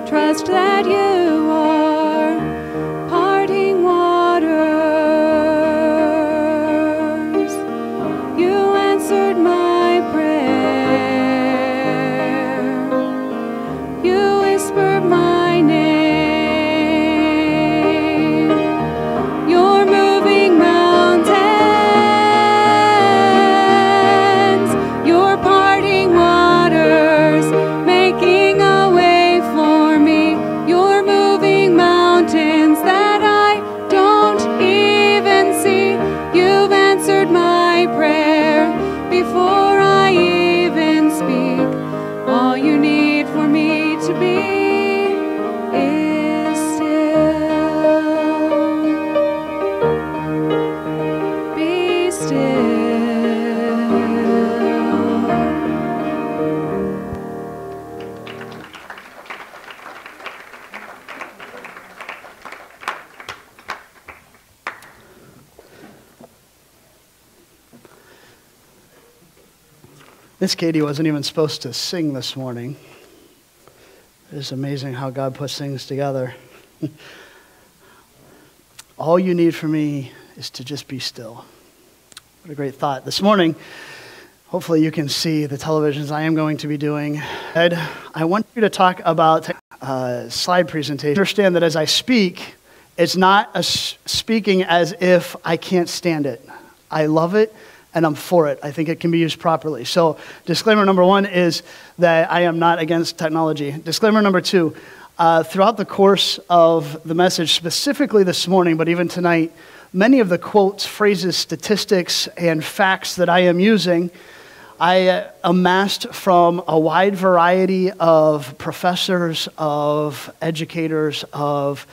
trust that you are parting waters. You answered my prayer. You whispered my name. You're moving mountains. You're parting waters, making a way for me. You're moving mountains that I don't even see. You've answered my prayer before I even speak. All you need for me to be is still. Be still. Miss Katie wasn't even supposed to sing this morning. It's amazing how God puts things together. All you need from me is to just be still. What a great thought. This morning, hopefully you can see the televisions I am going to be doing. Ed, I want you to talk about slide presentation. Understand that as I speak, it's not speaking as if I can't stand it. I love it. And I'm for it. I think it can be used properly. So disclaimer number one is that I am not against technology. Disclaimer number two, throughout the course of the message, specifically this morning, but even tonight, many of the quotes, phrases, statistics, and facts that I am using, I amassed from a wide variety of professors, of educators, of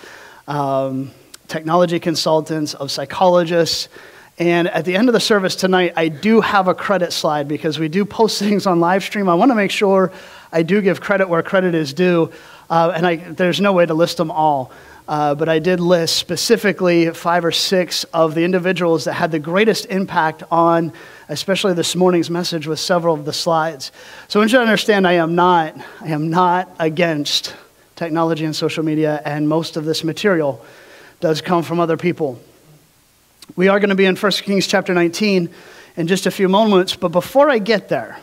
technology consultants, of psychologists. And at the end of the service tonight, I do have a credit slide because we do post things on live stream. I want to make sure I do give credit where credit is due. There's no way to list them all. But I did list specifically 5 or 6 of the individuals that had the greatest impact on, especially this morning's message with several of the slides. So I want you to understand I am not against technology and social media, and most of this material does come from other people. We are going to be in 1 Kings chapter 19 in just a few moments, but before I get there,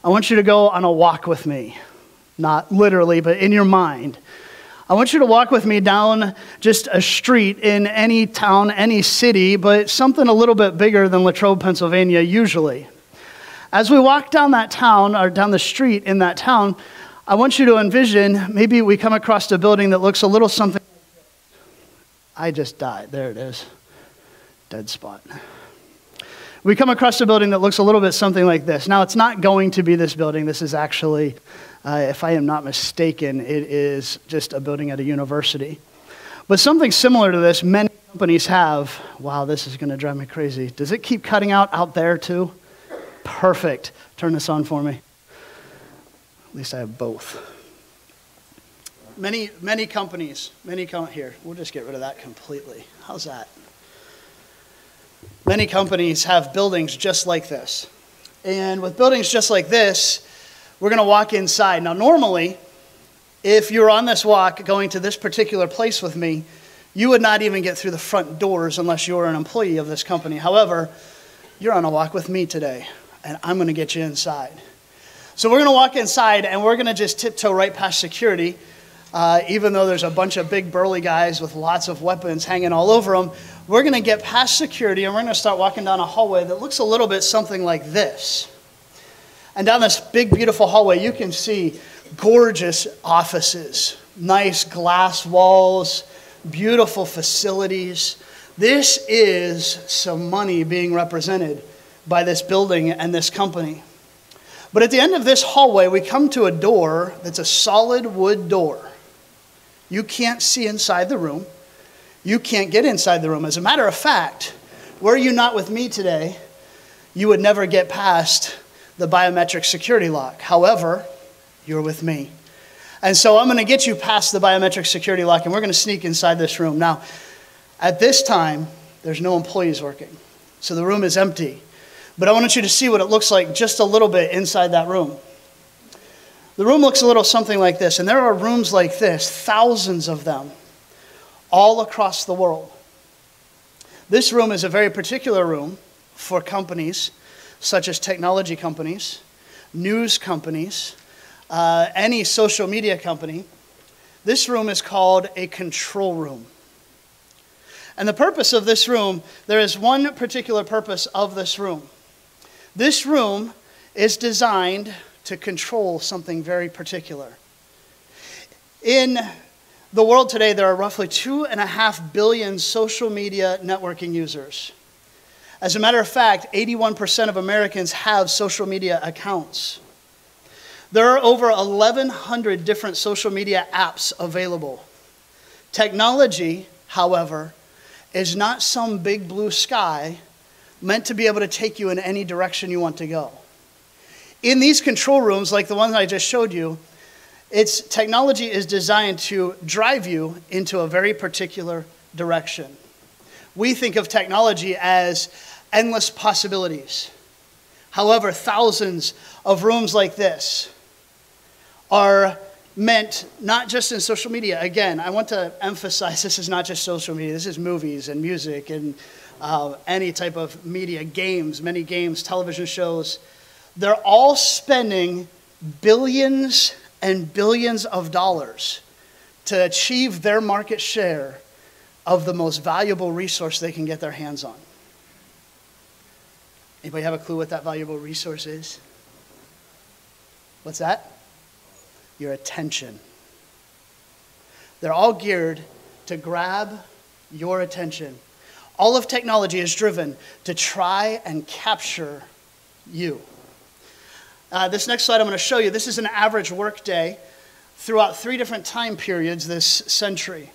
I want you to go on a walk with me. Not literally, but in your mind. I want you to walk with me down just a street in any town, any city, but something a little bit bigger than Latrobe, Pennsylvania usually. As we walk down that town, or down the street in that town, I want you to envision, maybe we come across a building that looks a little something. I just died. There it is. Dead spot. We come across a building that looks a little bit something like this. Now, it's not going to be this building. This is actually, if I am not mistaken, it is just a building at a university. But something similar to this, many companies have. Wow, this is going to drive me crazy. Does it keep cutting out there too? Perfect. Turn this on for me. At least I have both. Many companies, here. We'll just get rid of that completely. How's that? Many companies have buildings just like this. And with buildings just like this, we're going to walk inside. Now, normally, if you're on this walk going to this particular place with me, you would not even get through the front doors unless you were an employee of this company. However, you're on a walk with me today, and I'm going to get you inside. So we're going to walk inside, and we're going to just tiptoe right past security. Even though there's a bunch of big burly guys with lots of weapons hanging all over them, we're going to get past security and we're going to start walking down a hallway that looks a little bit something like this. And down this big, beautiful hallway, you can see gorgeous offices, nice glass walls, beautiful facilities. This is some money being represented by this building and this company. But at the end of this hallway, we come to a door that's a solid wood door. You can't see inside the room. You can't get inside the room. As a matter of fact, were you not with me today, you would never get past the biometric security lock. However, you're with me. And so I'm going to get you past the biometric security lock, and we're going to sneak inside this room. Now, at this time, there's no employees working. So the room is empty. But I want you to see what it looks like just a little bit inside that room. The room looks a little something like this, and there are rooms like this, thousands of them, all across the world. This room is a very particular room for companies such as technology companies, news companies, any social media company. This room is called a control room. And the purpose of this room, there is one particular purpose of this room. This room is designed to control something very particular. In the world today, there are roughly 2.5 billion social media networking users. As a matter of fact, 81% of Americans have social media accounts. There are over 1,100 different social media apps available. Technology, however, is not some big blue sky meant to be able to take you in any direction you want to go. In these control rooms, like the one that I just showed you, technology is designed to drive you into a very particular direction. We think of technology as endless possibilities. However, thousands of rooms like this are meant not just in social media. Again, I want to emphasize this is not just social media. This is movies and music and any type of media, games, many games, television shows. They're all spending billions and billions of dollars to achieve their market share of the most valuable resource they can get their hands on. Anybody have a clue what that valuable resource is? What's that? Your attention. They're all geared to grab your attention. All of technology is driven to try and capture you. This next slide I'm going to show you, this is an average work day throughout 3 different time periods this century.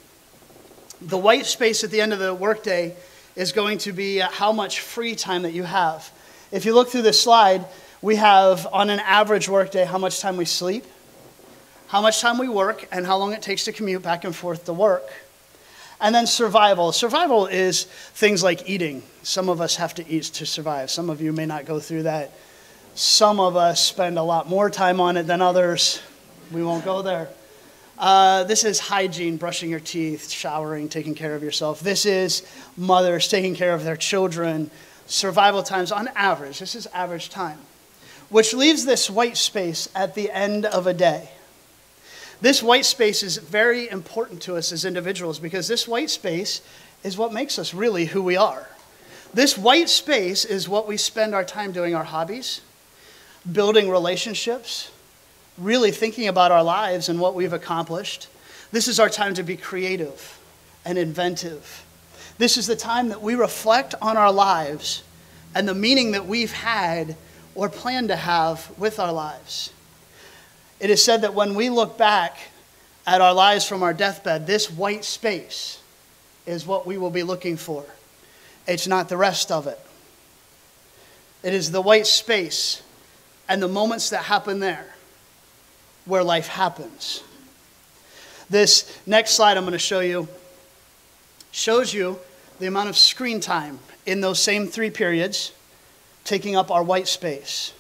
The white space at the end of the workday is going to be how much free time that you have. If you look through this slide, we have on an average workday how much time we sleep, how much time we work, and how long it takes to commute back and forth to work. And then survival. Survival is things like eating. Some of us have to eat to survive. Some of you may not go through that. Some of us spend a lot more time on it than others. We won't go there. This is hygiene, brushing your teeth, showering, taking care of yourself. This is mothers taking care of their children. Survival times on average. This is average time. Which leaves this white space at the end of a day. This white space is very important to us as individuals because this white space is what makes us really who we are. This white space is what we spend our time doing, our hobbies, building relationships, really thinking about our lives and what we've accomplished. This is our time to be creative and inventive. This is the time that we reflect on our lives and the meaning that we've had or plan to have with our lives. It is said that when we look back at our lives from our deathbed, this white space is what we will be looking for. It's not the rest of it. It is the white space and the moments that happen there where life happens. This next slide I'm going to show you shows you the amount of screen time in those same 3 periods taking up our white space.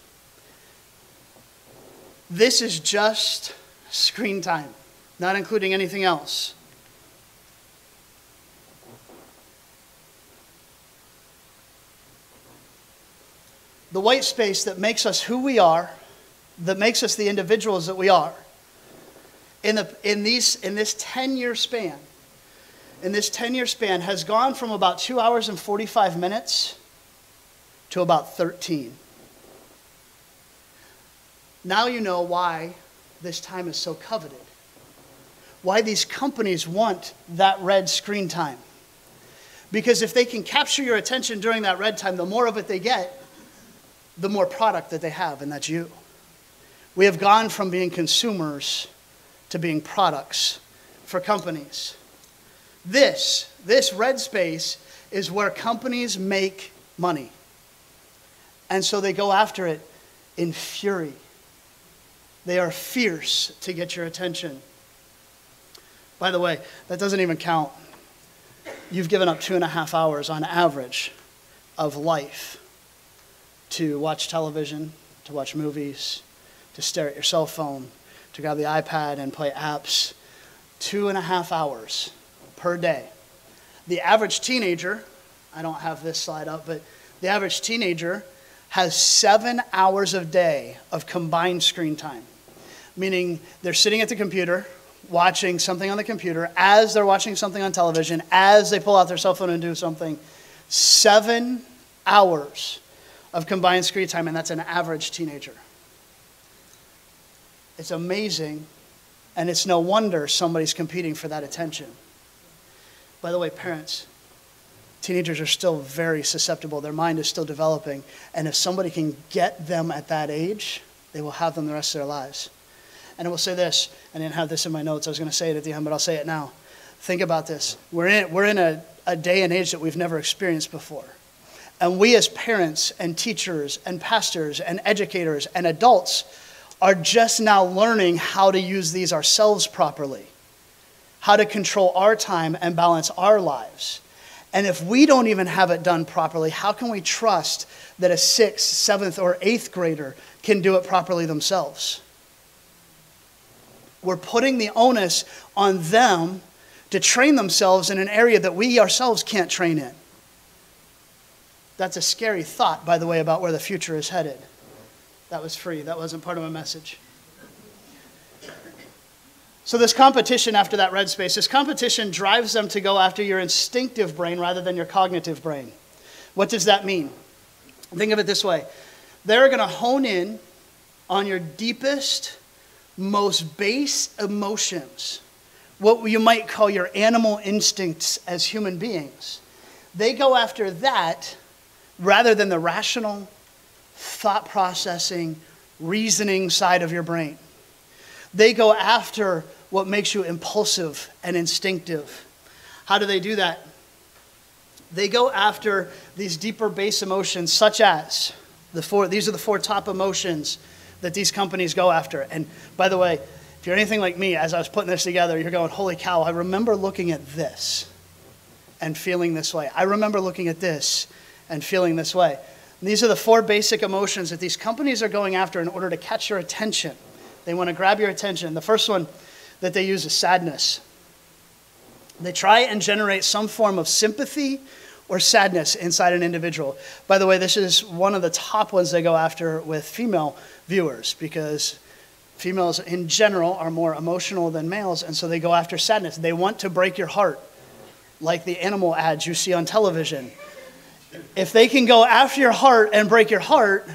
This is just screen time, not including anything else. The white space that makes us who we are, that makes us the individuals that we are. In this 10-year span, has gone from about 2 hours and 45 minutes to about 13. Now you know why this time is so coveted. Why these companies want that red screen time. Because if they can capture your attention during that red time, the more of it they get, the more product that they have, and that's you. We have gone from being consumers to being products for companies. This red space is where companies make money. And so they go after it in fury. They are fierce to get your attention. By the way, that doesn't even count. You've given up 2.5 hours on average of life to watch television, to watch movies, to stare at your cell phone, to grab the iPad and play apps 2.5 hours per day. The average teenager, I don't have this slide up, but the average teenager has 7 hours a day of combined screen time, meaning they're sitting at the computer, watching something on the computer, as they're watching something on television, as they pull out their cell phone and do something. 7 hours of combined screen time, and that's an average teenager. It's amazing, and it's no wonder somebody's competing for that attention. By the way, parents, teenagers are still very susceptible. Their mind is still developing, and if somebody can get them at that age, they will have them the rest of their lives. And I will say this, I didn't have this in my notes, I was going to say it at the end, but I'll say it now. Think about this. We're in a day and age that we've never experienced before. And we as parents and teachers and pastors and educators and adults are just now learning how to use these ourselves properly, how to control our time and balance our lives. And if we don't even have it done properly, how can we trust that a 6th, 7th, or 8th grader can do it properly themselves? We're putting the onus on them to train themselves in an area that we ourselves can't train in. That's a scary thought, by the way, about where the future is headed. That was free. That wasn't part of my message. So this competition after that red space, this competition drives them to go after your instinctive brain rather than your cognitive brain. What does that mean? Think of it this way. They're going to hone in on your deepest, most base emotions, what you might call your animal instincts as human beings. They go after that rather than the rational, thought processing, reasoning side of your brain. They go after what makes you impulsive and instinctive. How do they do that? They go after these deeper base emotions, such as these are the 4 top emotions that these companies go after. And by the way, if you're anything like me, as I was putting this together, you're going, holy cow, I remember looking at this and feeling this way. I remember looking at this and feeling this way. And these are the 4 basic emotions that these companies are going after in order to catch your attention. They want to grab your attention. The first one that they use is sadness. They try and generate some form of sympathy or sadness inside an individual. By the way, this is one of the top ones they go after with female viewers, because females in general are more emotional than males, and so they go after sadness. They want to break your heart, like the animal ads you see on television. If they can go after your heart and break your heart,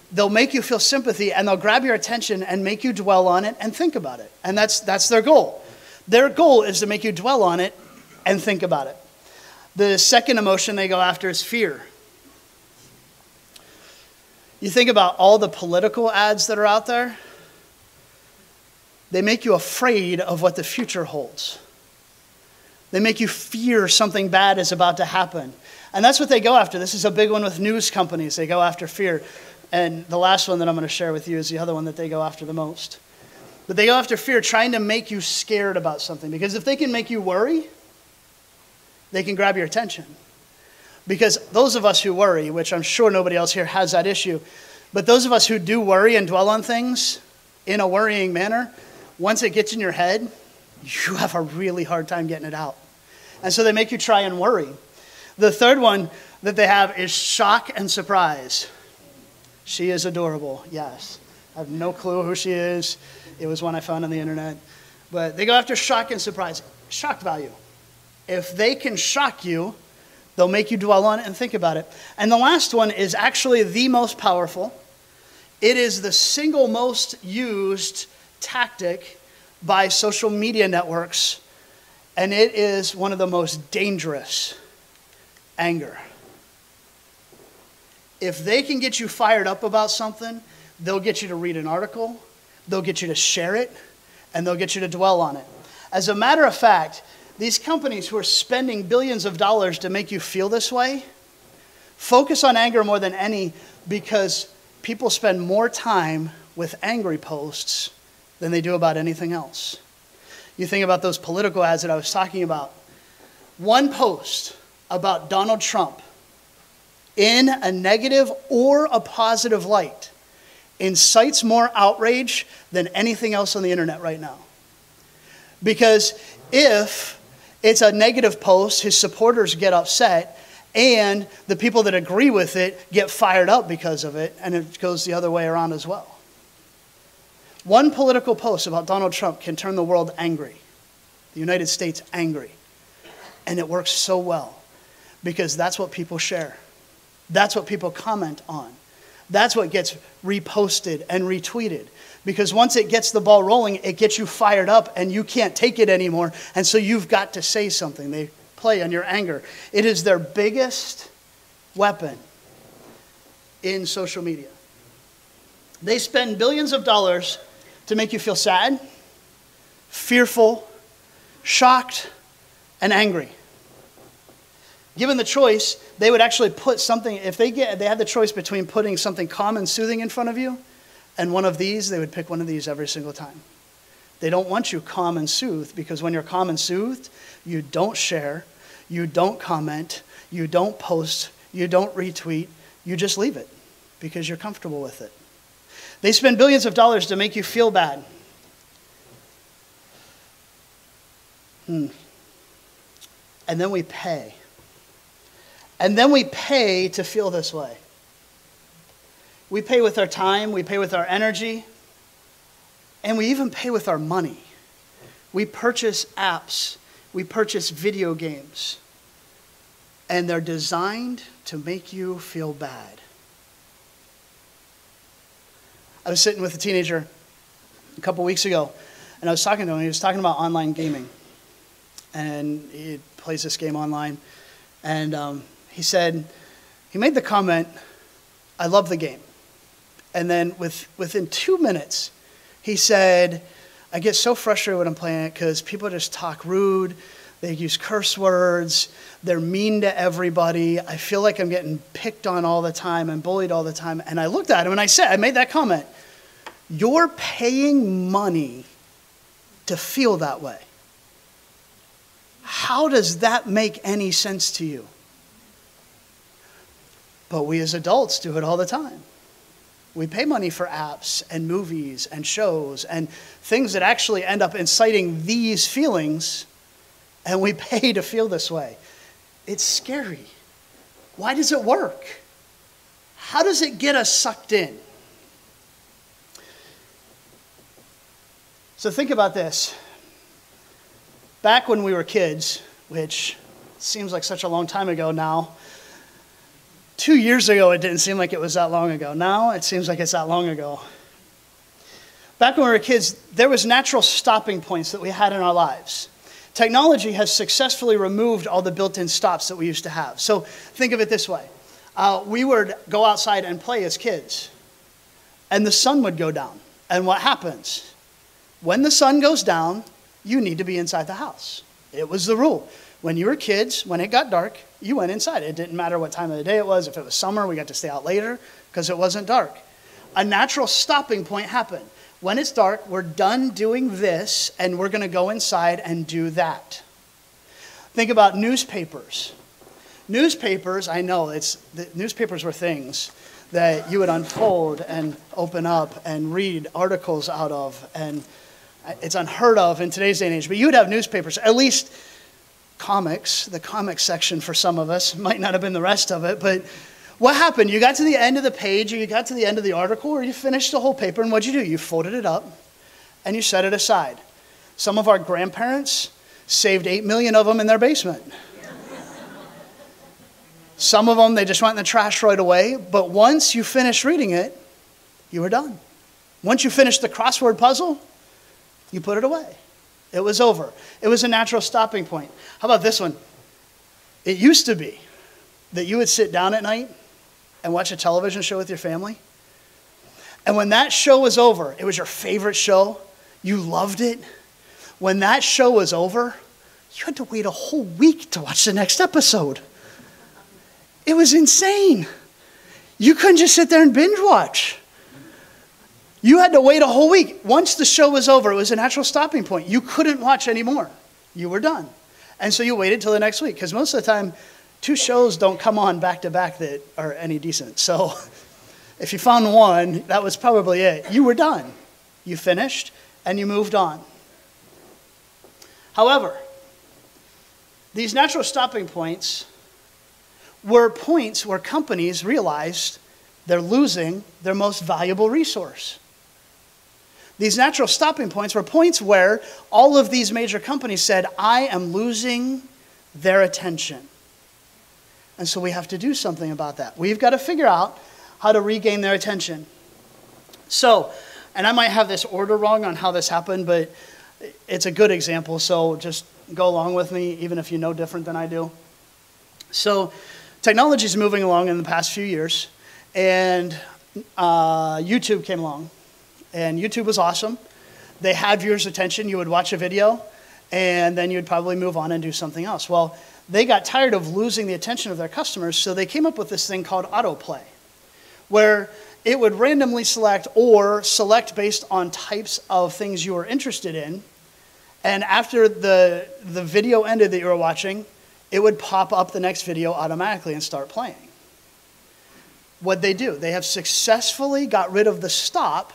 they'll make you feel sympathy, and they'll grab your attention and make you dwell on it and think about it. And that's their goal. Their goal is to make you dwell on it and think about it. The second emotion they go after is fear. You think about all the political ads that are out there, they make you afraid of what the future holds. They make you fear something bad is about to happen. And that's what they go after. This is a big one with news companies. They go after fear. And the last one that I'm going to share with you is the other one that they go after the most. But they go after fear, trying to make you scared about something. Because if they can make you worry, they can grab your attention. Because those of us who worry, which I'm sure nobody else here has that issue, but those of us who do worry and dwell on things in a worrying manner, once it gets in your head, you have a really hard time getting it out. And so they make you try and worry. The third one that they have is shock and surprise. She is adorable, yes. I have no clue who she is. It was one I found on the internet. But they go after shock and surprise. Shock value. If they can shock you, they'll make you dwell on it and think about it. And the last one is actually the most powerful. It is the single most used tactic by social media networks, and it is one of the most dangerous: anger. If they can get you fired up about something, they'll get you to read an article, they'll get you to share it, and they'll get you to dwell on it. As a matter of fact, these companies who are spending billions of dollars to make you feel this way focus on anger more than any, because people spend more time with angry posts than they do about anything else. You think about those political ads that I was talking about. One post about Donald Trump in a negative or a positive light incites more outrage than anything else on the internet right now. Because if it's a negative post, his supporters get upset, and the people that agree with it get fired up because of it, and it goes the other way around as well. One political post about Donald Trump can turn the world angry, the United States angry. And it works so well because that's what people share. That's what people comment on. That's what gets reposted and retweeted. Because once it gets the ball rolling, it gets you fired up and you can't take it anymore. And so you've got to say something. They play on your anger. It is their biggest weapon in social media. They spend billions of dollars to make you feel sad, fearful, shocked, and angry. Given the choice, they would actually put something, if they had the choice between putting something calm and soothing in front of you and one of these, they would pick one of these every single time. They don't want you calm and soothed, because when you're calm and soothed, you don't share, you don't comment, you don't post, you don't retweet, you just leave it because you're comfortable with it. They spend billions of dollars to make you feel bad. And then we pay. And then we pay to feel this way. We pay with our time, we pay with our energy, and we even pay with our money. We purchase apps, we purchase video games, and they're designed to make you feel bad. I was sitting with a teenager a couple weeks ago, and I was talking to him. He was talking about online gaming, and he plays this game online, and he said, he made the comment, "I love the game." And then within 2 minutes, he said, "I get so frustrated when I'm playing it because people just talk rude, they use curse words, they're mean to everybody. I feel like I'm getting picked on all the time and bullied all the time." And I looked at him and I made that comment, "You're paying money to feel that way. How does that make any sense to you?" But we as adults do it all the time. We pay money for apps and movies and shows and things that actually end up inciting these feelings, and we pay to feel this way. It's scary. Why does it work? How does it get us sucked in? So think about this. Back when we were kids, which seems like such a long time ago now, 2 years ago, it didn't seem like it was that long ago. Now, it seems like it's that long ago. Back when we were kids, there was natural stopping points that we had in our lives. Technology has successfully removed all the built-in stops that we used to have. So think of it this way. We would go outside and play as kids, and the sun would go down. And what happens? When the sun goes down, you need to be inside the house. It was the rule. When you were kids, when it got dark, you went inside. It didn't matter what time of the day it was. If it was summer, we got to stay out later because it wasn't dark. A natural stopping point happened. When it's dark, we're done doing this, and we're going to go inside and do that. Think about newspapers. Newspapers, I know, newspapers were things that you would unfold and open up and read articles out of, and it's unheard of in today's day and age. But you would have newspapers, at least comics. The comics section for some of us might not have been the rest of it, but what happened? You got to the end of the page, or you got to the end of the article, or you finished the whole paper, and what'd you do? You folded it up, and you set it aside. Some of our grandparents saved 8 million of them in their basement. Some of them, they just went in the trash right away, but once you finished reading it, you were done. Once you finished the crossword puzzle, you put it away. It was over. It was a natural stopping point. How about this one? It used to be that you would sit down at night and watch a television show with your family. And when that show was over, it was your favorite show. You loved it. When that show was over, you had to wait a whole week to watch the next episode. It was insane. You couldn't just sit there and binge watch. You had to wait a whole week. Once the show was over, it was a natural stopping point. You couldn't watch anymore. You were done. And so you waited till the next week, because most of the time, 2 shows don't come on back to back that are any decent. So If you found one, that was probably it. You were done. You finished, and you moved on. However, these natural stopping points were points where companies realized they're losing their most valuable resource. These natural stopping points were points where all of these major companies said, I am losing their attention. And so we have to do something about that. We've got to figure out how to regain their attention. So, and I might have this order wrong on how this happened, but it's a good example, so just go along with me, even if you know different than I do. So, technology is moving along in the past few years, and YouTube came along. And YouTube was awesome. They had viewers' attention. You would watch a video, and then you'd probably move on and do something else. Well, they got tired of losing the attention of their customers, so they came up with this thing called autoplay, where it would randomly select or select based on types of things you were interested in. And after the video ended that you were watching, it would pop up the next video automatically and start playing. What'd they do? They have successfully got rid of the stop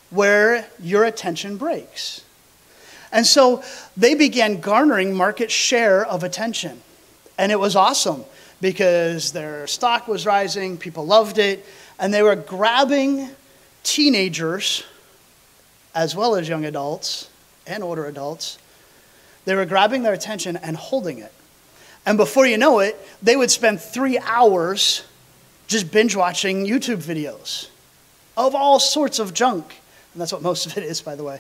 where your attention breaks. And so they began garnering market share of attention. And it was awesome because their stock was rising, people loved it, and they were grabbing teenagers as well as young adults and older adults. They were grabbing their attention and holding it. And before you know it, they would spend 3 hours just binge watching YouTube videos of all sorts of junk. And that's what most of it is, by the way,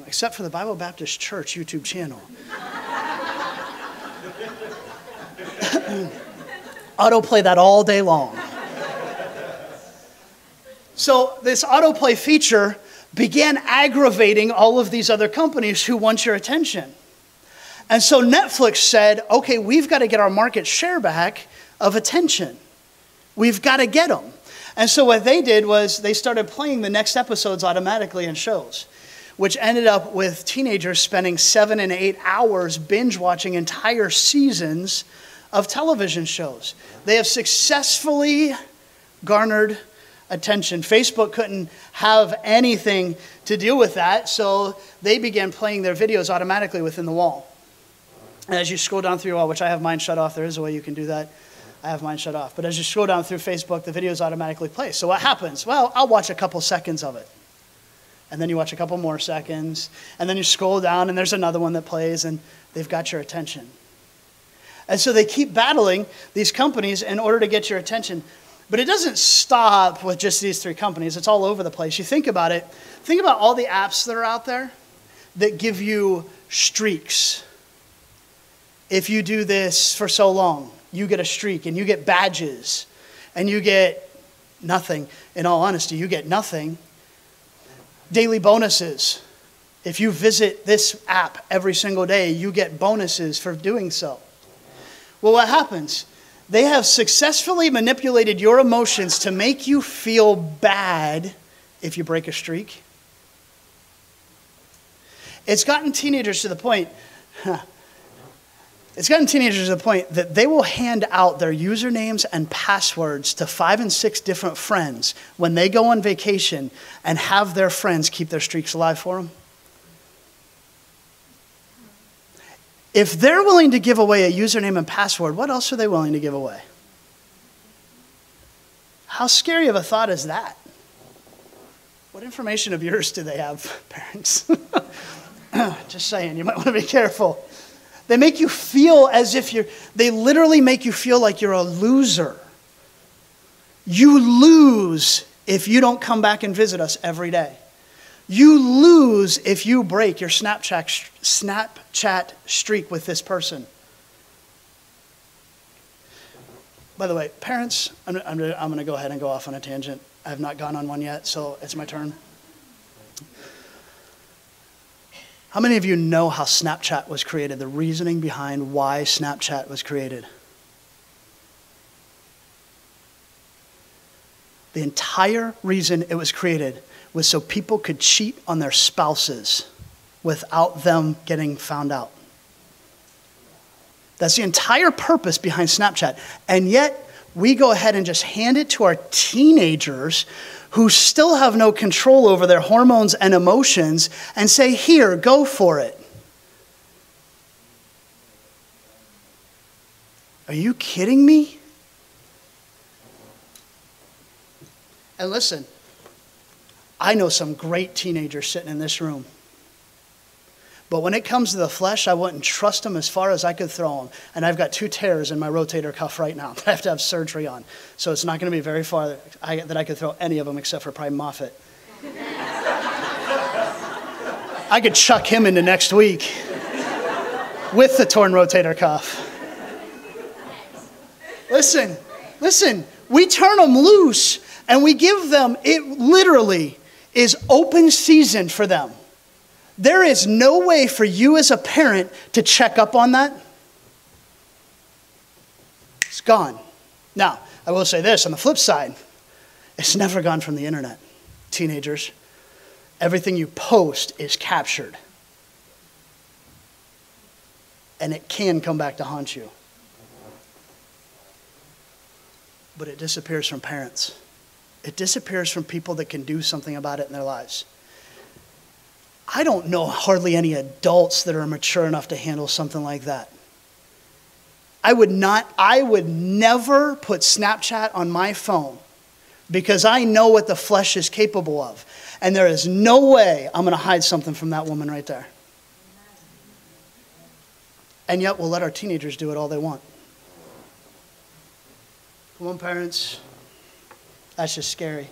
except for the Bible Baptist Church YouTube channel. Autoplay that all day long. So this autoplay feature began aggravating all of these other companies who want your attention. And so Netflix said, okay, we've got to get our market share back of attention. We've got to get them. And so what they did was they started playing the next episodes automatically in shows, which ended up with teenagers spending 7 and 8 hours binge watching entire seasons of television shows. They have successfully garnered attention. Facebook couldn't have anything to deal with that, so they began playing their videos automatically within the wall. And as you scroll down through your wall, which I have mine shut off, there is a way you can do that. I have mine shut off. But as you scroll down through Facebook, the videos automatically play. So what happens? Well, I'll watch a couple seconds of it. And then you watch a couple more seconds. And then you scroll down, and there's another one that plays, and they've got your attention. And so they keep battling these companies in order to get your attention. But it doesn't stop with just these 3 companies. It's all over the place. You think about it. Think about all the apps that are out there that give you streaks. If you do this for so long, you get a streak, and you get badges, and you get nothing. In all honesty, you get nothing. Daily bonuses. If you visit this app every single day, you get bonuses for doing so. Well, what happens? They have successfully manipulated your emotions to make you feel bad if you break a streak. It's gotten teenagers to the point that they will hand out their usernames and passwords to 5 and 6 different friends when they go on vacation and have their friends keep their streaks alive for them. If they're willing to give away a username and password, what else are they willing to give away? How scary of a thought is that? What information of yours do they have, parents? Just saying, you might want to be careful. They make you feel as if they literally make you feel like you're a loser. You lose if you don't come back and visit us every day. You lose if you break your Snapchat streak with this person. By the way, parents, I'm going to go ahead and go off on a tangent. I have not gone on one yet, so it's my turn. How many of you know how Snapchat was created, the reasoning behind why Snapchat was created? The entire reason it was created was so people could cheat on their spouses without them getting found out. That's the entire purpose behind Snapchat. And yet, we go ahead and just hand it to our teenagers who still have no control over their hormones and emotions and say, here, go for it. Are you kidding me? And listen, I know some great teenagers sitting in this room. But when it comes to the flesh, I wouldn't trust them as far as I could throw them. And I've got 2 tears in my rotator cuff right now that I have to have surgery on. So it's not going to be very far that I could throw any of them except for probably Moffat. I could chuck him into next week with the torn rotator cuff. Listen, we turn them loose and we give them, it literally is open season for them. There is no way for you as a parent to check up on that. It's gone. Now, I will say this, on the flip side, it's never gone from the internet. Teenagers, everything you post is captured. And it can come back to haunt you. But it disappears from parents. It disappears from people that can do something about it in their lives. I don't know hardly any adults that are mature enough to handle something like that. I would never put Snapchat on my phone because I know what the flesh is capable of. And there is no way I'm going to hide something from that woman right there. And yet we'll let our teenagers do it all they want. Come on, parents. That's just scary.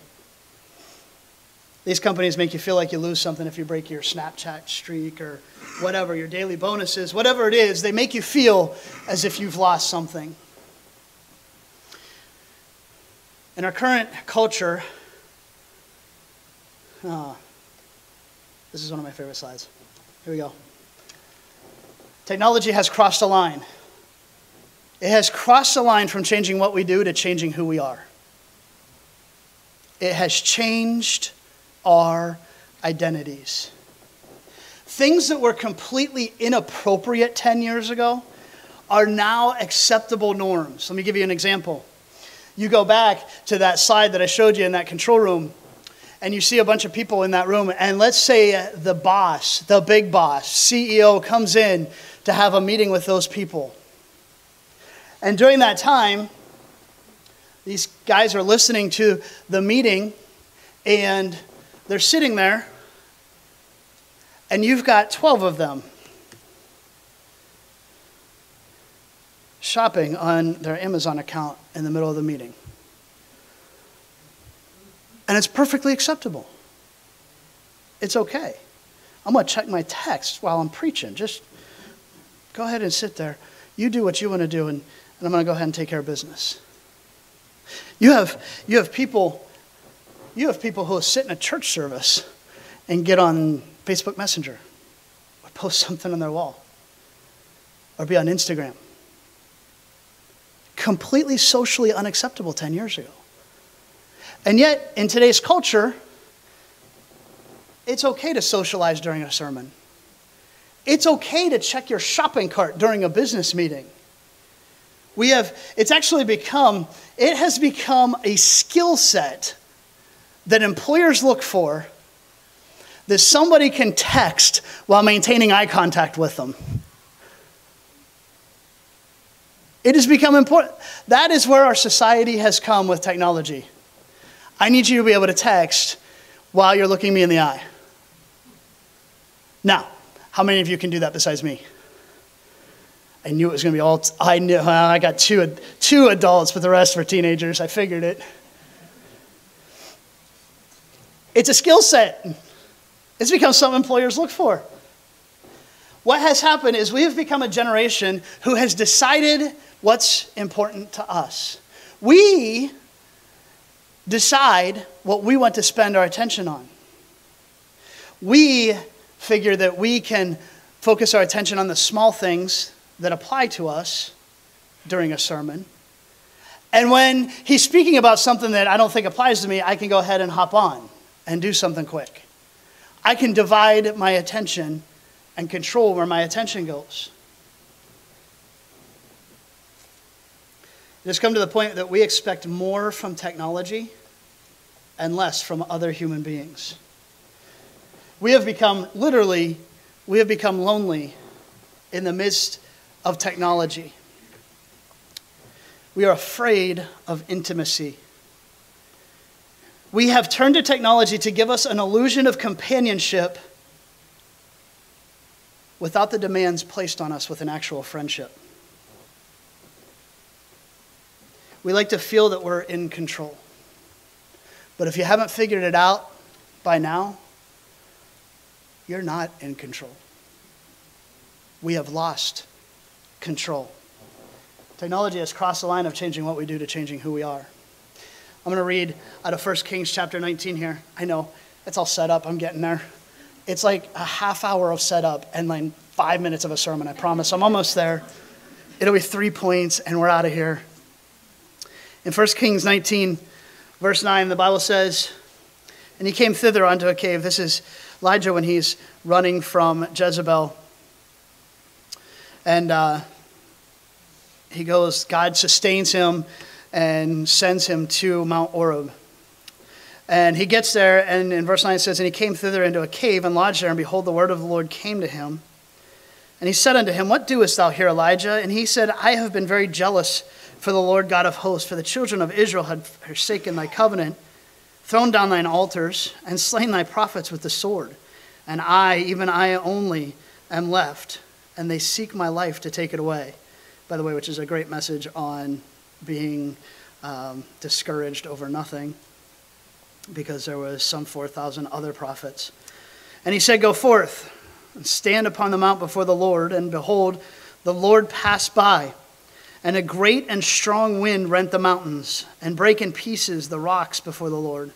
These companies make you feel like you lose something if you break your Snapchat streak or whatever, your daily bonuses, whatever it is, they make you feel as if you've lost something. In our current culture, this is one of my favorite slides. Here we go. Technology has crossed a line. It has crossed the line from changing what we do to changing who we are. It has changed our identities. Things that were completely inappropriate 10 years ago are now acceptable norms. Let me give you an example. You go back to that slide that I showed you in that control room, and you see a bunch of people in that room, and let's say the boss, the big boss, CEO comes in to have a meeting with those people. And during that time, these guys are listening to the meeting, and they're sitting there, and you've got 12 of them shopping on their Amazon account in the middle of the meeting. And it's perfectly acceptable. It's okay. I'm going to check my text while I'm preaching. Just go ahead and sit there. You do what you want to do, and I'm going to go ahead and take care of business. You have people who sit in a church service and get on Facebook Messenger or post something on their wall or be on Instagram. Completely socially unacceptable 10 years ago. And yet, in today's culture, it's okay to socialize during a sermon. It's okay to check your shopping cart during a business meeting. It has become a skill set that employers look for that somebody can text while maintaining eye contact with them. It has become important. That is where our society has come with technology. I need you to be able to text while you're looking me in the eye. Now, how many of you can do that besides me? I knew it was going to be all, I got two adults, but the rest were teenagers. I figured it. It's a skill set. It's become something employers look for. What has happened is we have become a generation who has decided what's important to us. We decide what we want to spend our attention on. We figure that we can focus our attention on the small things that apply to us during a sermon. And when he's speaking about something that I don't think applies to me, I can go ahead and hop on and do something quick. I can divide my attention and control where my attention goes. It has come to the point that we expect more from technology and less from other human beings. We have become lonely in the midst of technology. We are afraid of intimacy. We have turned to technology to give us an illusion of companionship without the demands placed on us with an actual friendship. We like to feel that we're in control. But if you haven't figured it out by now, you're not in control. We have lost control. Technology has crossed the line of changing what we do to changing who we are. I'm going to read out of 1 Kings chapter 19 here. I know, it's all set up. I'm getting there. It's like a half hour of setup and like 5 minutes of a sermon, I promise. I'm almost there. It'll be 3 points and we're out of here. In 1 Kings 19, verse 9, the Bible says, "And he came thither unto a cave." This is Elijah when he's running from Jezebel. And he goes, God sustains him and sends him to Mount Oreb. And he gets there, and in verse 9 it says, "And he came thither into a cave and lodged there, and behold, the word of the Lord came to him. And he said unto him, What doest thou here, Elijah? And he said, I have been very jealous for the Lord God of hosts, for the children of Israel had forsaken thy covenant, thrown down thine altars, and slain thy prophets with the sword. And I, even I only, am left, and they seek my life to take it away." By the way, which is a great message on being discouraged over nothing, because there was some 4,000 other prophets. And he said, "Go forth and stand upon the mount before the Lord." And behold, the Lord passed by, and a great and strong wind rent the mountains and brake in pieces the rocks before the Lord.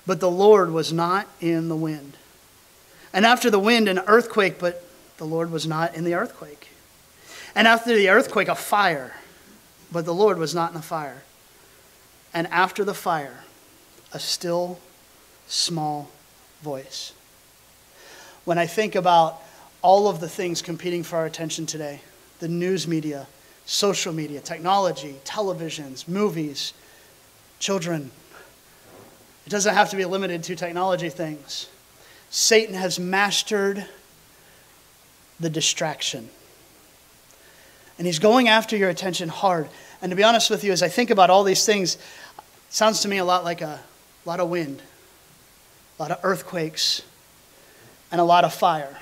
But the Lord was not in the wind. And after the wind, an earthquake, but the Lord was not in the earthquake. And after the earthquake, a fire, but the Lord was not in the fire. And after the fire, a still, small voice. When I think about all of the things competing for our attention today, the news media, social media, technology, televisions, movies, children, it doesn't have to be limited to technology things. Satan has mastered the distraction. And he's going after your attention hard. And to be honest with you, as I think about all these things, it sounds to me a lot like a lot of wind, a lot of earthquakes, and a lot of fire.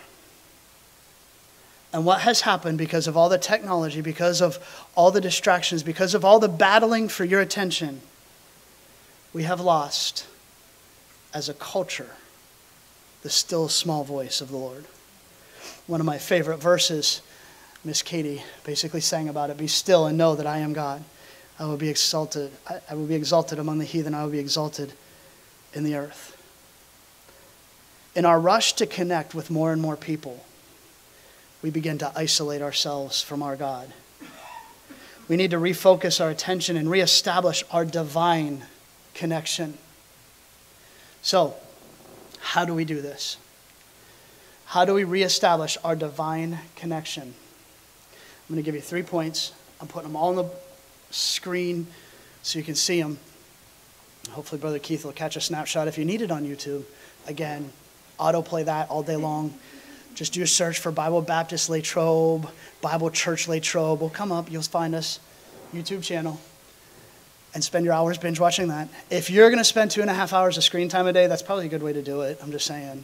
And what has happened because of all the technology, because of all the distractions, because of all the battling for your attention, we have lost, as a culture, the still small voice of the Lord. One of my favorite verses, Miss Katie basically sang about it. "Be still and know that I am God. I will be exalted. I will be exalted among the heathen. I will be exalted in the earth." In our rush to connect with more and more people, we begin to isolate ourselves from our God. We need to refocus our attention and reestablish our divine connection. So, how do we do this? How do we reestablish our divine connection? I'm going to give you 3 points. I'm putting them all on the screen so you can see them. Hopefully Brother Keith will catch a snapshot if you need it on YouTube. Again, autoplay that all day long. Just do a search for Bible Baptist Latrobe, Bible Church Latrobe. We'll come up. You'll find us. YouTube channel. And spend your hours binge watching that. If you're going to spend 2.5 hours of screen time a day, that's probably a good way to do it. I'm just saying.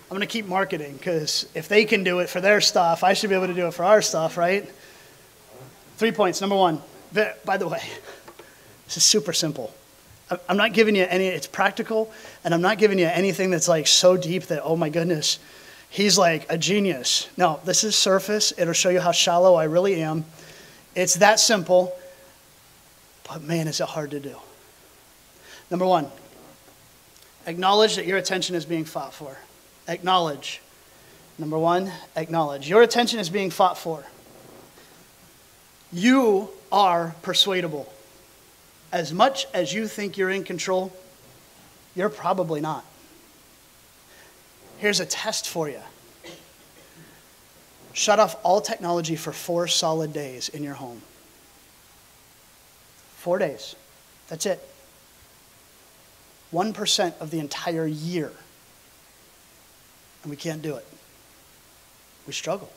I'm going to keep marketing, because if they can do it for their stuff, I should be able to do it for our stuff, right? 3 points. Number one. By the way, this is super simple. I'm not giving you any, it's practical, and I'm not giving you anything that's like so deep that, oh my goodness, he's like a genius. No, this is surface. It'll show you how shallow I really am. It's that simple, but man, is it hard to do. Number one, acknowledge that your attention is being fought for. Acknowledge. Number one, acknowledge. Your attention is being fought for. You are persuadable. As much as you think you're in control, you're probably not. Here's a test for you. Shut off all technology for 4 solid days in your home. 4 days. That's it. 1% of the entire year. And we can't do it. We struggle.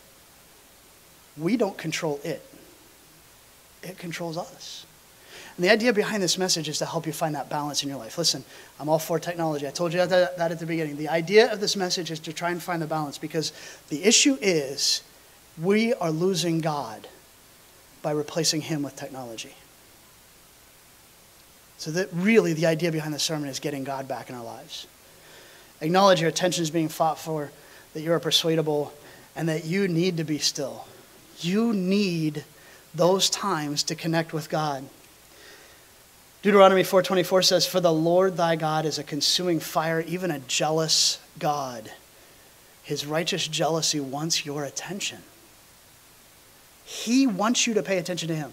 We don't control it. It controls us. And the idea behind this message is to help you find that balance in your life. Listen, I'm all for technology. I told you that at the beginning. The idea of this message is to try and find the balance, because the issue is we are losing God by replacing him with technology. So that really the idea behind the sermon is getting God back in our lives. Acknowledge your attention is being fought for, that you are persuadable, and that you need to be still. You need those times to connect with God. Deuteronomy 4:24 says, "For the Lord thy God is a consuming fire, even a jealous God. His righteous jealousy wants your attention." He wants you to pay attention to him.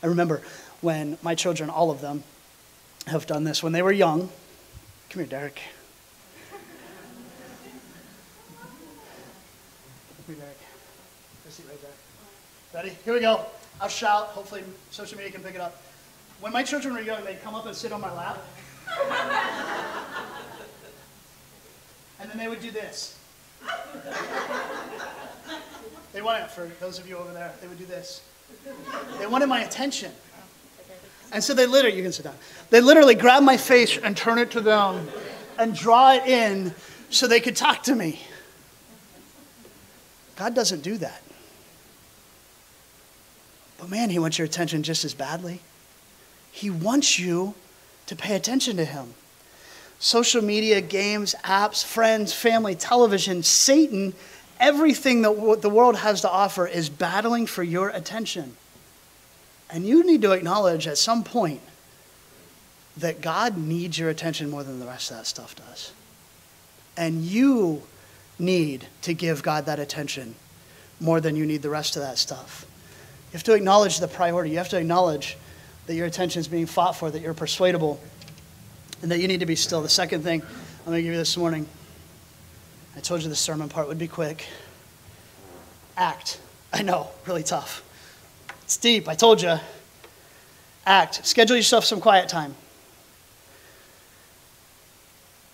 I remember when my children, all of them, have done this. When they were young, come here, Derek. Come here, Derek. Go sit right there. Ready? Here we go. I'll shout. Hopefully social media can pick it up. When my children were young, they'd come up and sit on my lap. And then they would do this. They wanted, for those of you over there, they would do this. They wanted my attention. And so they literally, you can sit down. They literally grab my face and turn it to them and draw it in so they could talk to me. God doesn't do that. But man, he wants your attention just as badly. He wants you to pay attention to him. Social media, games, apps, friends, family, television, Satan, everything that the world has to offer is battling for your attention. And you need to acknowledge at some point that God needs your attention more than the rest of that stuff does. And you need to give God that attention more than you need the rest of that stuff. You have to acknowledge the priority. You have to acknowledge that your attention is being fought for, that you're persuadable, and that you need to be still. The second thing I'm going to give you this morning, I told you the sermon part would be quick. Act. I know, really tough. It's deep, I told you. Act. Schedule yourself some quiet time.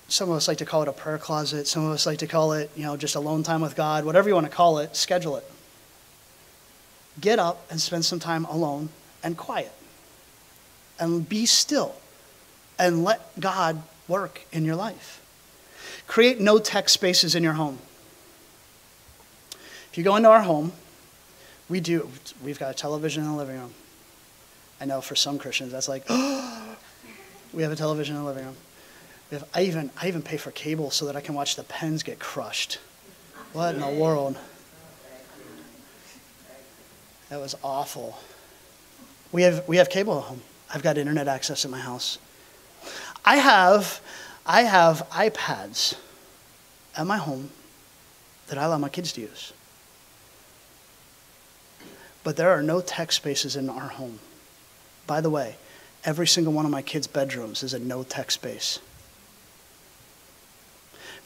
Some of us like to call it a prayer closet. Some of us like to call it, just alone time with God. Whatever you want to call it, schedule it. Get up and spend some time alone and quiet. And be still. And let God work in your life. Create no tech spaces in your home. If you go into our home, we've got a television in the living room. I know for some Christians that's like, oh, we have a television in the living room. I even pay for cable so that I can watch the pens get crushed. What in the world? That was awful. We have cable at home. I've got internet access at my house. I have iPads at my home that I allow my kids to use. But there are no tech spaces in our home. By the way, every single one of my kids' bedrooms is a no tech space.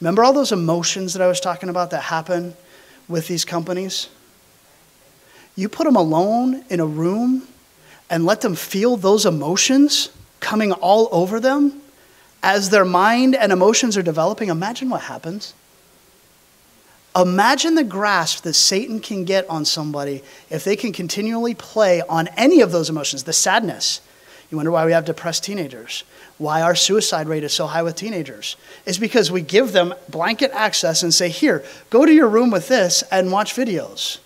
Remember all those emotions that I was talking about that happen with these companies? You put them alone in a room and let them feel those emotions coming all over them as their mind and emotions are developing. Imagine what happens. Imagine the grasp that Satan can get on somebody if they can continually play on any of those emotions. The sadness. You wonder why we have depressed teenagers. Why our suicide rate is so high with teenagers. It's because we give them blanket access and say, here, go to your room with this and watch videos.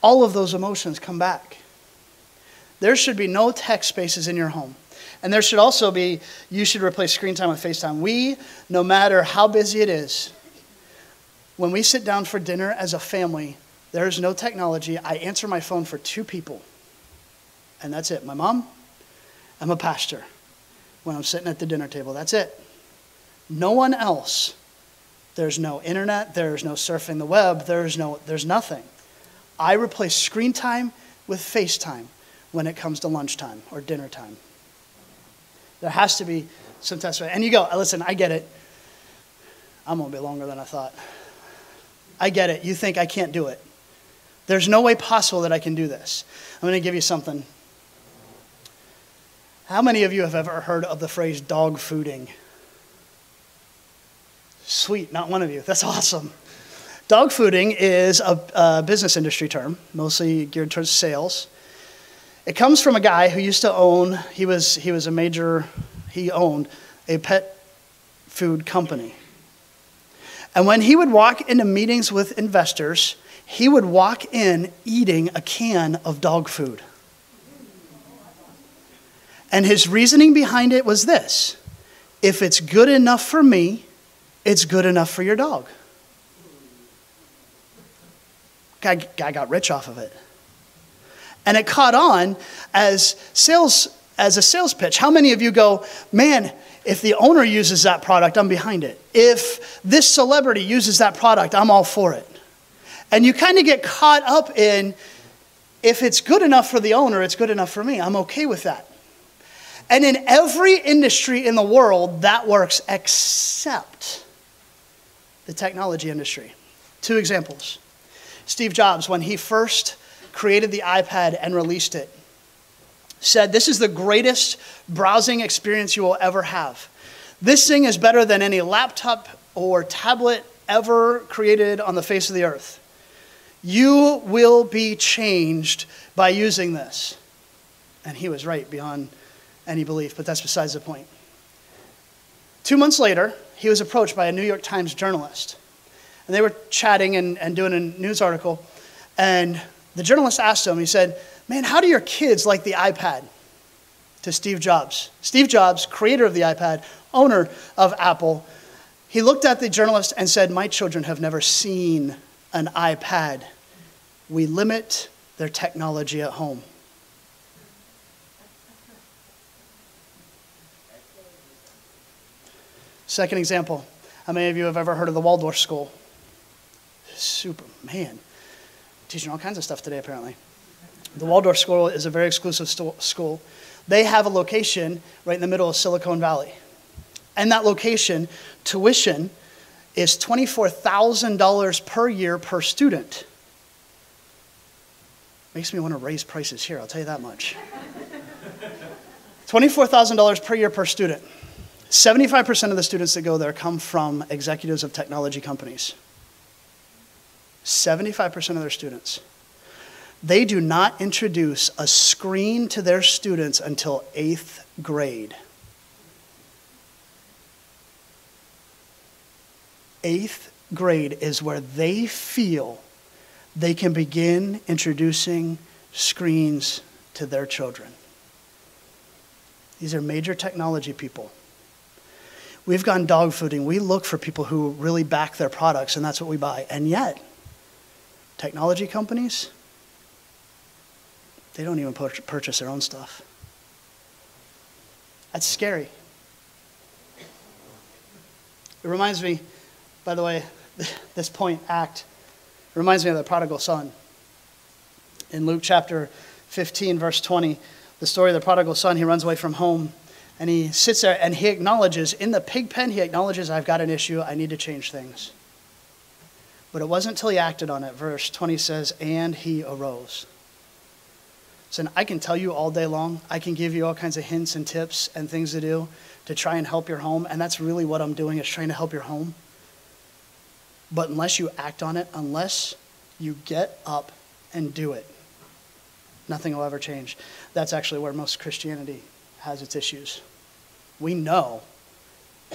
All of those emotions come back. There should be no tech spaces in your home. And there should also be, you should replace screen time with FaceTime. No matter how busy it is, when we sit down for dinner as a family, there is no technology. I answer my phone for 2 people. And that's it. My mom and my pastor. When I'm sitting at the dinner table, that's it. No one else. There's no internet. There's no surfing the web. There's nothing. I replace screen time with FaceTime when it comes to lunchtime or dinner time. There has to be some test. And you go, listen, I get it. I'm going to be longer than I thought. I get it. You think I can't do it. There's no way possible that I can do this. I'm going to give you something. How many of you have ever heard of the phrase dog fooding? Sweet, not one of you. That's awesome. Dog fooding is a business industry term, mostly geared towards sales. It comes from a guy who used to own, he owned a pet food company. And when he would walk into meetings with investors, he would walk in eating a can of dog food. And his reasoning behind it was this: if it's good enough for me, it's good enough for your dog. Guy got rich off of it. And it caught on as a sales pitch. How many of you go, man, if the owner uses that product, I'm behind it. If this celebrity uses that product, I'm all for it. And you kind of get caught up in, if it's good enough for the owner, it's good enough for me. I'm okay with that. And in every industry in the world, that works except the technology industry. 2 examples. Steve Jobs, when he first created the iPad and released it, said, this is the greatest browsing experience you will ever have. This thing is better than any laptop or tablet ever created on the face of the earth. You will be changed by using this. And he was right beyond any belief, but that's besides the point. 2 months later, he was approached by a New York Times journalist. And they were chatting and doing a news article. And the journalist asked him, he said, man, how do your kids like the iPad? To Steve Jobs. Steve Jobs, creator of the iPad, owner of Apple, he looked at the journalist and said, my children have never seen an iPad. We limit their technology at home. Second example, how many of you have ever heard of the Waldorf School? Teaching all kinds of stuff today, apparently. The Waldorf School is a very exclusive school. They have a location right in the middle of Silicon Valley. And that location, tuition is $24,000 per year per student. Makes me want to raise prices here, I'll tell you that much. $24,000 per year per student. 75% of the students that go there come from executives of technology companies. 75% of their students. They do not introduce a screen to their students until 8th grade. 8th grade is where they feel they can begin introducing screens to their children. These are major technology people. We've gone dog fooding. We look for people who really back their products, and that's what we buy. And yet, technology companies, they don't even purchase their own stuff. That's scary. It reminds me, by the way, this point, act, it reminds me of the prodigal son. In Luke chapter 15, verse 20, the story of the prodigal son, he runs away from home, and he sits there and he acknowledges, in the pig pen, he acknowledges, I've got an issue, I need to change things. But it wasn't until he acted on it. Verse 20 says, and he arose. So I can tell you all day long, I can give you all kinds of hints and tips and things to do to try and help your home, and that's really what I'm doing, is trying to help your home. But unless you act on it, unless you get up and do it, nothing will ever change. That's actually where most Christianity has its issues. We know,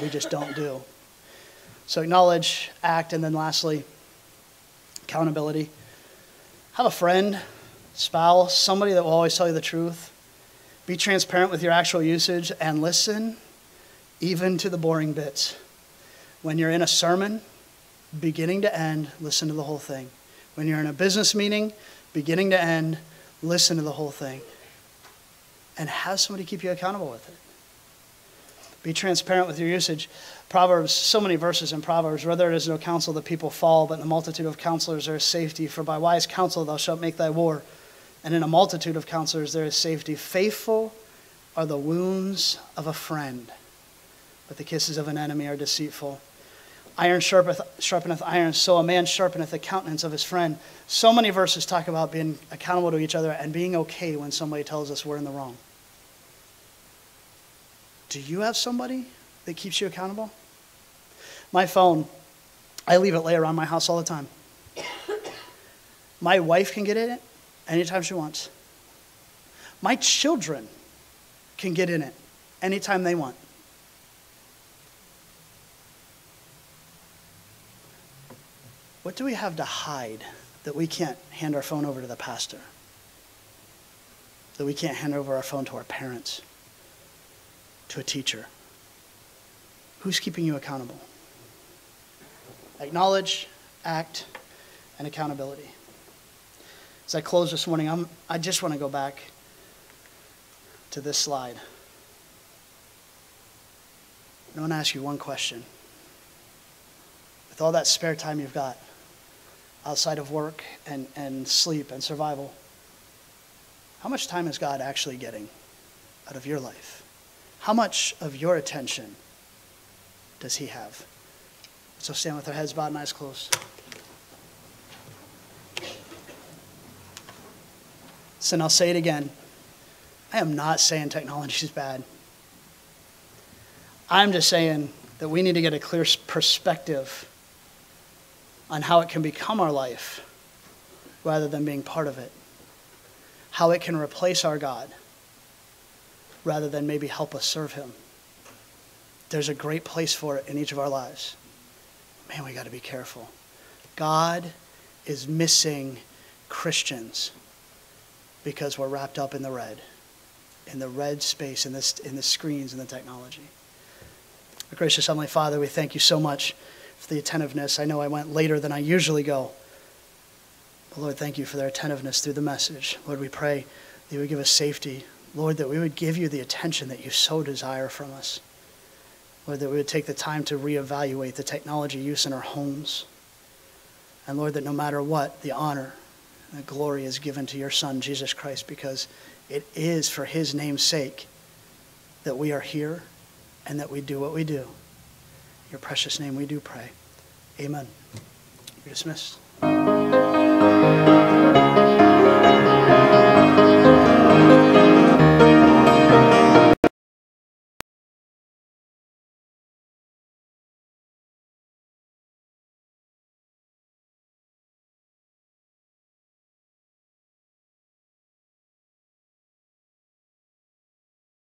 we just don't do. So acknowledge, act, and then lastly, accountability. Have a friend, spouse, somebody that will always tell you the truth. Be transparent with your actual usage and listen even to the boring bits. When you're in a sermon, beginning to end, listen to the whole thing. When you're in a business meeting, beginning to end, listen to the whole thing. And have somebody keep you accountable with it. Be transparent with your usage. Proverbs, so many verses in Proverbs, where there is no counsel, the people fall, but in the multitude of counselors there is safety. For by wise counsel thou shalt make thy war, and in a multitude of counselors there is safety. Faithful are the wounds of a friend, but the kisses of an enemy are deceitful. Iron sharpeneth iron, so a man sharpeneth the countenance of his friend. So many verses talk about being accountable to each other and being okay when somebody tells us we're in the wrong. Do you have somebody that keeps you accountable? My phone, I leave it lay around my house all the time. My wife can get in it anytime she wants. My children can get in it anytime they want. What do we have to hide that we can't hand our phone over to the pastor? That we can't hand over our phone to our parents, to a teacher? Who's keeping you accountable? Acknowledge, act, and accountability. As I close this morning, I just want to go back to this slide. I want to ask you one question. With all that spare time you've got, outside of work and sleep and survival, how much time is God actually getting out of your life? How much of your attention does he have? So stand with our heads bowed and eyes closed. So I'll say it again. I am not saying technology is bad. I'm just saying that we need to get a clear perspective on how it can become our life rather than being part of it. How it can replace our God rather than maybe help us serve him. There's a great place for it in each of our lives. Man, we got to be careful. God is missing Christians because we're wrapped up in the red space, in the screens and the technology. Our gracious Heavenly Father, we thank you so much for the attentiveness. I know I went later than I usually go. But Lord, thank you for their attentiveness through the message. Lord, we pray that you would give us safety. Lord, that we would give you the attention that you so desire from us. Lord, that we would take the time to reevaluate the technology use in our homes. And Lord, that no matter what, the honor and the glory is given to your Son, Jesus Christ, because it is for his name's sake that we are here and that we do what we do. In your precious name we do pray. Amen. You're dismissed.